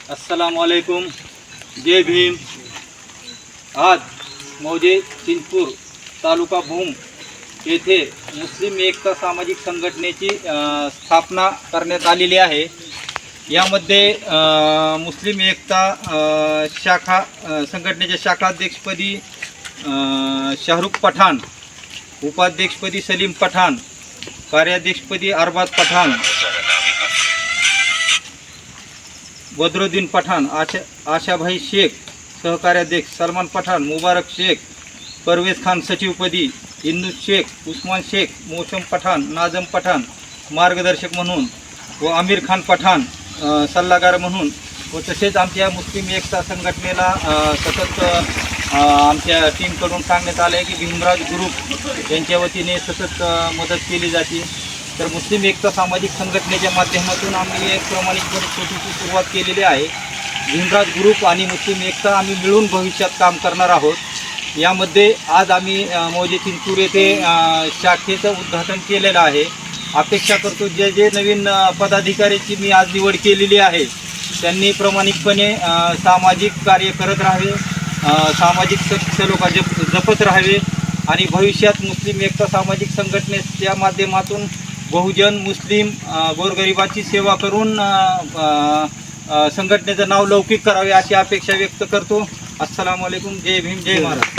अस्सलामुअलैकुम, जय भीम। आज मौजे चिंचपूर तालुका भूम येथे मुस्लिम एकता सामाजिक संघटनेची स्थापना करण्यात आलेली आहे। यामध्ये मुस्लिम एकता शाखा संघटनेच्या शाखाध्यक्षपदी शाहरुख पठाण, उपाध्यक्षपदी सलीम पठाण, कार्याध्यक्षपदी अरबाज पठाण, बदरुद्दीन पठाण, आशाभाई शेख, सहकार्याध्यक्ष सलमान पठाण, मुबारक शेख, परवेज खान सचिवपदी, इंदू शेख, उस्मान शेख, मौसम पठाण, नाजम पठाण मार्गदर्शक म्हणून व आमिर खान पठाण सल्लागार म्हणून व तसेच आमच्या मुस्लिम एकता संघटनेला सतत आमच्या टीमकडून सांगण्यात आलं आहे की भीमराज ग्रुप यांच्या वतीने सतत मदत केली जाते। तर मुस्लिम एकता सामाजिक संघटनेच्या माध्यमातून आम्ही एक प्रामाणिकपणे छोटीशी सुरुवात केलेली आहे। भीमराज ग्रुप आणि मुस्लिम एकता आम्ही मिळून भविष्यात काम करणार आहोत। यामध्ये आज आम्ही मौजे चिंचपूर येथे शाखेचं उद्घाटन केलेलं आहे। अपेक्षा करतो जे नवीन पदाधिकाऱ्याची मी आज निवड केलेली आहे त्यांनी प्रामाणिकपणे सामाजिक कार्य करत राहावे, सामाजिक सलोखा जपत राहावे आणि भविष्यात मुस्लिम एकता सामाजिक संघटनेच्या माध्यमातून बहुजन मुस्लिम गोरगरिबाची सेवा करून संघटनेचं नाव लौकिक करावे अशी अपेक्षा व्यक्त करतो। अस्सलामु अलैकुम, जय भीम, जय महाराज।